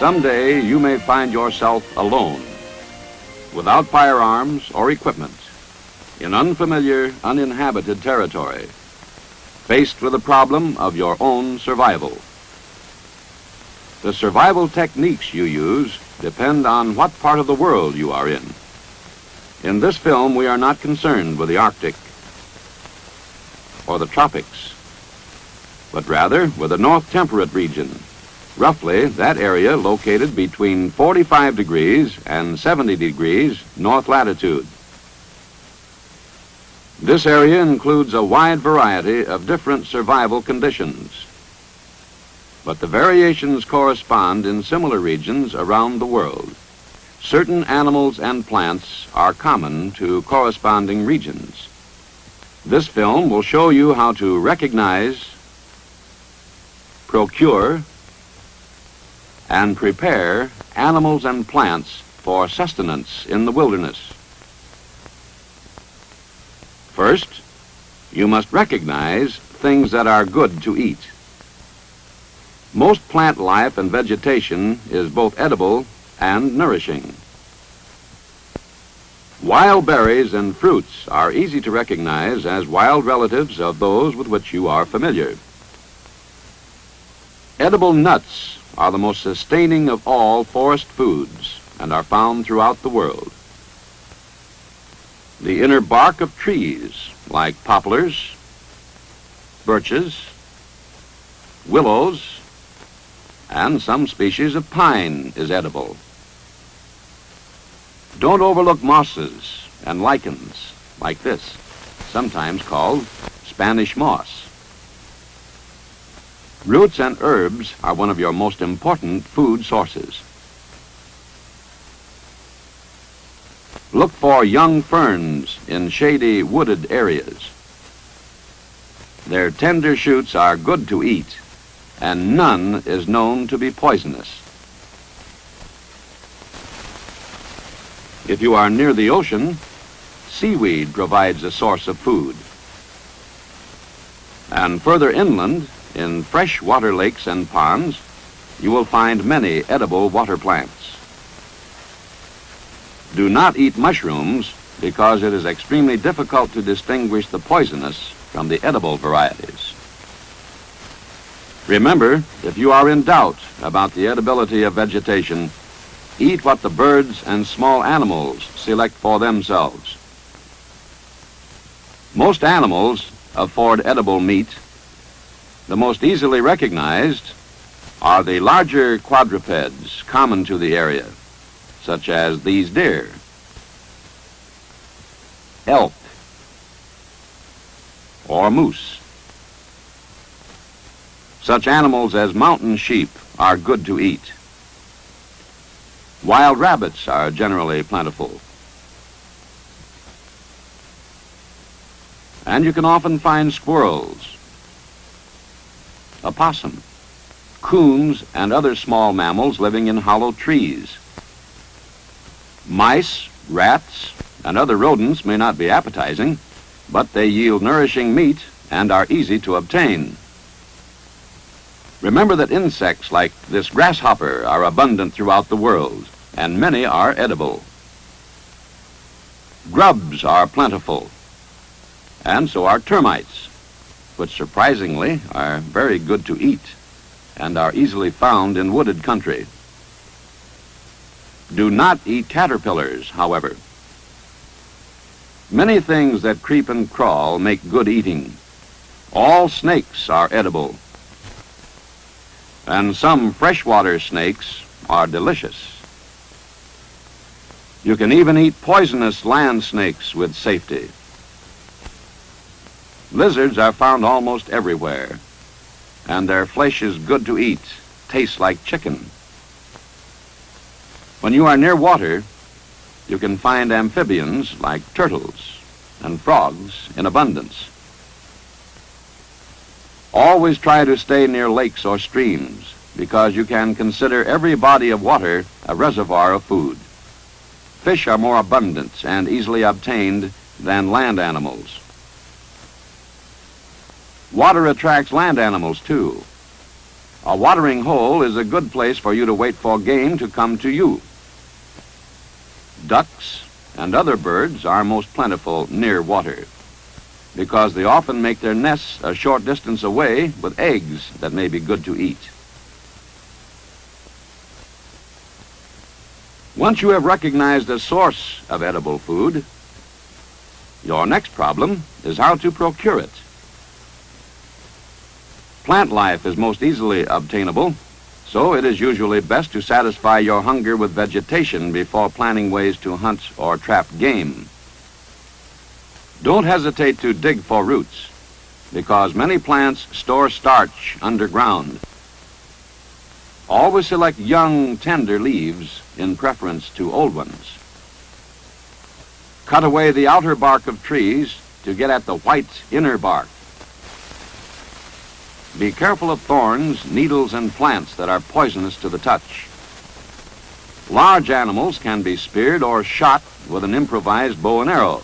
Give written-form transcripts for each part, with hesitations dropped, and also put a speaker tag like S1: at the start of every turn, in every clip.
S1: Someday you may find yourself alone, without firearms or equipment, in unfamiliar, uninhabited territory, faced with the problem of your own survival. The survival techniques you use depend on what part of the world you are in. In this film, we are not concerned with the Arctic or the tropics, but rather with the North Temperate region, roughly that area located between 45 degrees and 70 degrees north latitude. This area includes a wide variety of different survival conditions, but the variations correspond in similar regions around the world. Certain animals and plants are common to corresponding regions. This film will show you how to recognize, procure, and prepare animals and plants for sustenance in the wilderness. First, you must recognize things that are good to eat. Most plant life and vegetation is both edible and nourishing. Wild berries and fruits are easy to recognize as wild relatives of those with which you are familiar. Edible nuts are the most sustaining of all forest foods and are found throughout the world. The inner bark of trees, like poplars, birches, willows, and some species of pine, is edible. Don't overlook mosses and lichens like this, sometimes called Spanish moss. Roots and herbs are one of your most important food sources. Look for young ferns in shady, wooded areas. Their tender shoots are good to eat, and none is known to be poisonous. If you are near the ocean, seaweed provides a source of food. And further inland, in freshwater lakes and ponds, you will find many edible water plants. Do not eat mushrooms because it is extremely difficult to distinguish the poisonous from the edible varieties. Remember, if you are in doubt about the edibility of vegetation, eat what the birds and small animals select for themselves. Most animals afford edible meat. The most easily recognized are the larger quadrupeds common to the area, such as these deer, elk, or moose. Such animals as mountain sheep are good to eat. Wild rabbits are generally plentiful. And you can often find squirrels, opossum, coons, and other small mammals living in hollow trees. Mice, rats, and other rodents may not be appetizing, but they yield nourishing meat and are easy to obtain. Remember that insects like this grasshopper are abundant throughout the world, and many are edible. Grubs are plentiful, and so are termites, which surprisingly are very good to eat and are easily found in wooded country. Do not eat caterpillars, however. Many things that creep and crawl make good eating. All snakes are edible, and some freshwater snakes are delicious. You can even eat poisonous land snakes with safety. Lizards are found almost everywhere, and their flesh is good to eat, tastes like chicken. When you are near water, you can find amphibians like turtles and frogs in abundance. Always try to stay near lakes or streams because you can consider every body of water a reservoir of food. Fish are more abundant and easily obtained than land animals. Water attracts land animals too, A watering hole is a good place for you to wait for game to come to you. Ducks and other birds are most plentiful near water because they often make their nests a short distance away with eggs that may be good to eat. Once you have recognized a source of edible food, your next problem is how to procure it. Plant life is most easily obtainable, so it is usually best to satisfy your hunger with vegetation before planning ways to hunt or trap game. Don't hesitate to dig for roots, because many plants store starch underground. Always select young, tender leaves in preference to old ones. Cut away the outer bark of trees to get at the white inner bark. Be careful of thorns, needles, and plants that are poisonous to the touch. Large animals can be speared or shot with an improvised bow and arrow.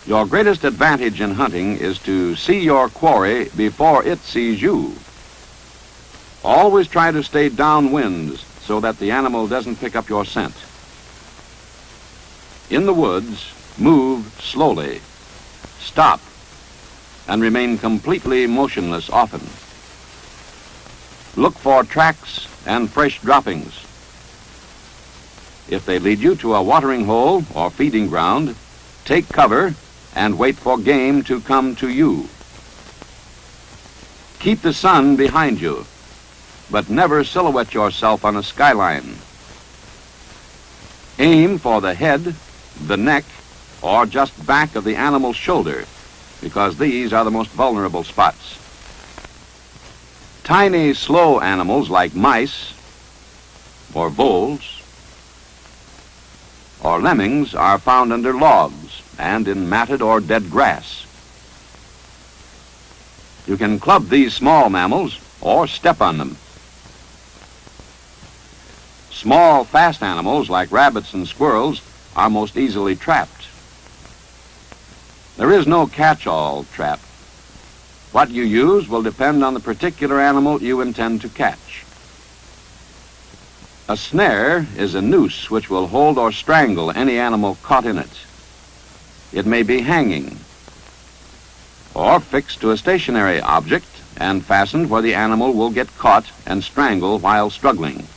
S1: Your greatest advantage in hunting is to see your quarry before it sees you. Always try to stay downwind so that the animal doesn't pick up your scent. In the woods, move slowly, stop, and remain completely motionless often. Look for tracks and fresh droppings. If they lead you to a watering hole or feeding ground, take cover and wait for game to come to you. Keep the sun behind you, but never silhouette yourself on a skyline. Aim for the head, the neck, or just back of the animal's shoulder, because these are the most vulnerable spots. Tiny, slow animals like mice, or voles, or lemmings are found under logs and in matted or dead grass. You can club these small mammals or step on them. Small, fast animals like rabbits and squirrels are most easily trapped. There is no catch-all trap. What you use will depend on the particular animal you intend to catch. A snare is a noose which will hold or strangle any animal caught in it. It may be hanging or fixed to a stationary object and fastened where the animal will get caught and strangled while struggling.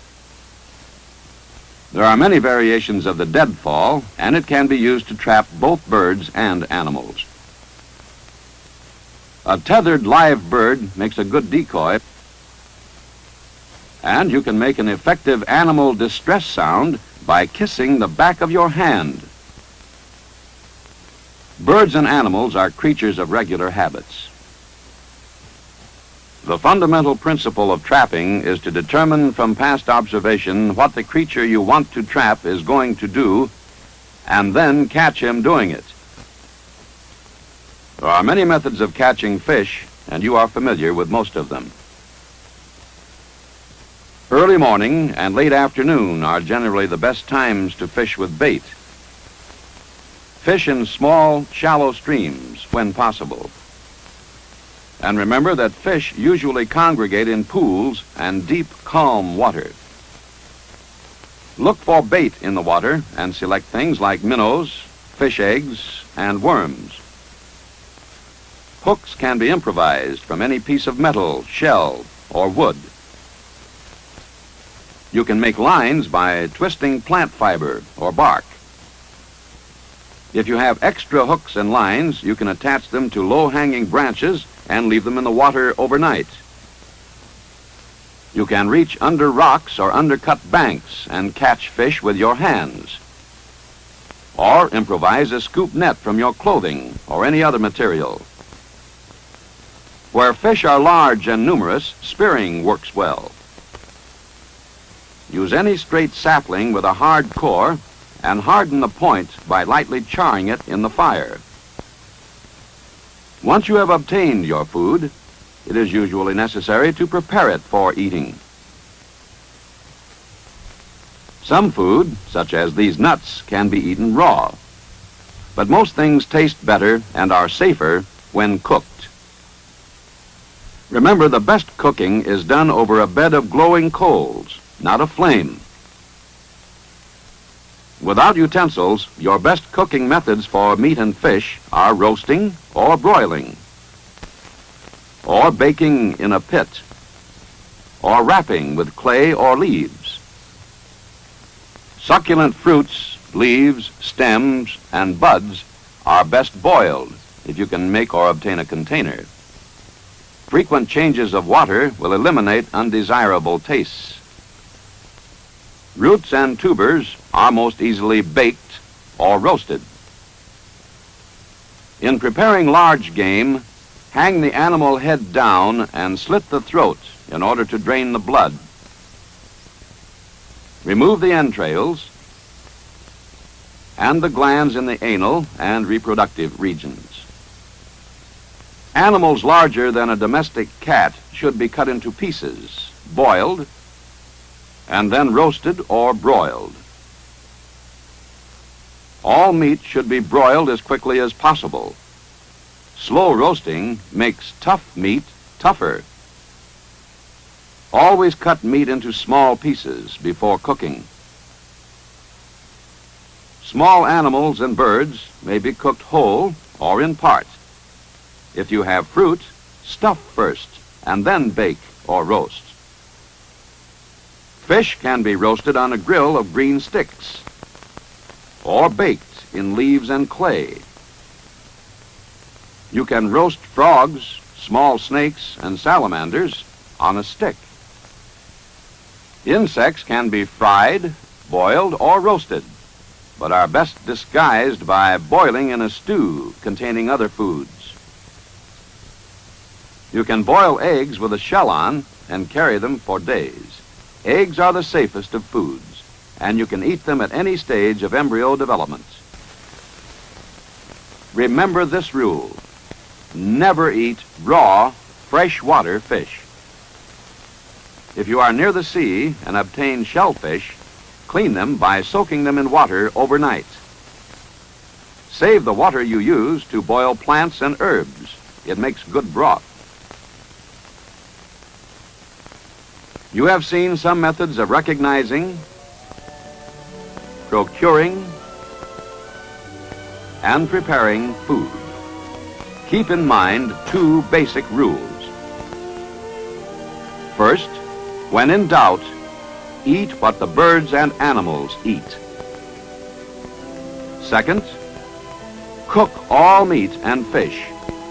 S1: There are many variations of the deadfall, and it can be used to trap both birds and animals. A tethered live bird makes a good decoy, and you can make an effective animal distress sound by kissing the back of your hand. Birds and animals are creatures of regular habits. The fundamental principle of trapping is to determine from past observation what the creature you want to trap is going to do, and then catch him doing it. There are many methods of catching fish, and you are familiar with most of them. Early morning and late afternoon are generally the best times to fish with bait. Fish in small, shallow streams when possible. And remember that fish usually congregate in pools and deep, calm water. Look for bait in the water and select things like minnows, fish eggs, and worms. Hooks can be improvised from any piece of metal, shell, or wood. You can make lines by twisting plant fiber or bark. If you have extra hooks and lines, you can attach them to low-hanging branches and leave them in the water overnight. You can reach under rocks or undercut banks and catch fish with your hands. Or improvise a scoop net from your clothing or any other material. Where fish are large and numerous, spearing works well. Use any straight sapling with a hard core and harden the point by lightly charring it in the fire. Once you have obtained your food, it is usually necessary to prepare it for eating. Some food, such as these nuts, can be eaten raw, but most things taste better and are safer when cooked. Remember, the best cooking is done over a bed of glowing coals, not a flame. Without utensils, your best cooking methods for meat and fish are roasting or broiling, or baking in a pit, or wrapping with clay or leaves. Succulent fruits, leaves, stems, and buds are best boiled if you can make or obtain a container. Frequent changes of water will eliminate undesirable tastes. Roots and tubers are most easily baked or roasted. In preparing large game, hang the animal head down and slit the throat in order to drain the blood. Remove the entrails and the glands in the anal and reproductive regions. Animals larger than a domestic cat should be cut into pieces, boiled, and then roasted or broiled. All meat should be broiled as quickly as possible. Slow roasting makes tough meat tougher. Always cut meat into small pieces before cooking. Small animals and birds may be cooked whole or in part. If you have fruit, stuff first and then bake or roast. Fish can be roasted on a grill of green sticks or baked in leaves and clay. You can roast frogs, small snakes, and salamanders on a stick. Insects can be fried, boiled, or roasted, but are best disguised by boiling in a stew containing other foods. You can boil eggs with a shell on and carry them for days. Eggs are the safest of foods, and you can eat them at any stage of embryo development. Remember this rule: never eat raw, freshwater fish. If you are near the sea and obtain shellfish, clean them by soaking them in water overnight. Save the water you use to boil plants and herbs. It makes good broth. You have seen some methods of recognizing, procuring, and preparing food. Keep in mind two basic rules. First, when in doubt, eat what the birds and animals eat. Second, cook all meat and fish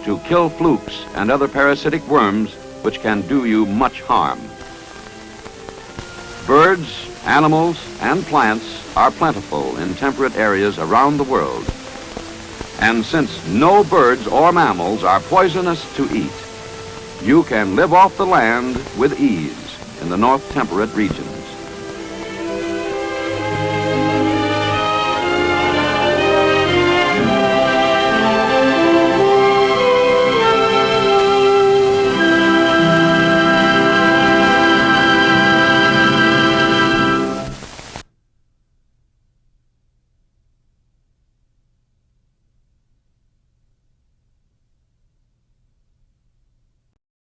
S1: to kill flukes and other parasitic worms which can do you much harm. Birds, animals, and plants are plentiful in temperate areas around the world. And since no birds or mammals are poisonous to eat, you can live off the land with ease in the North Temperate region.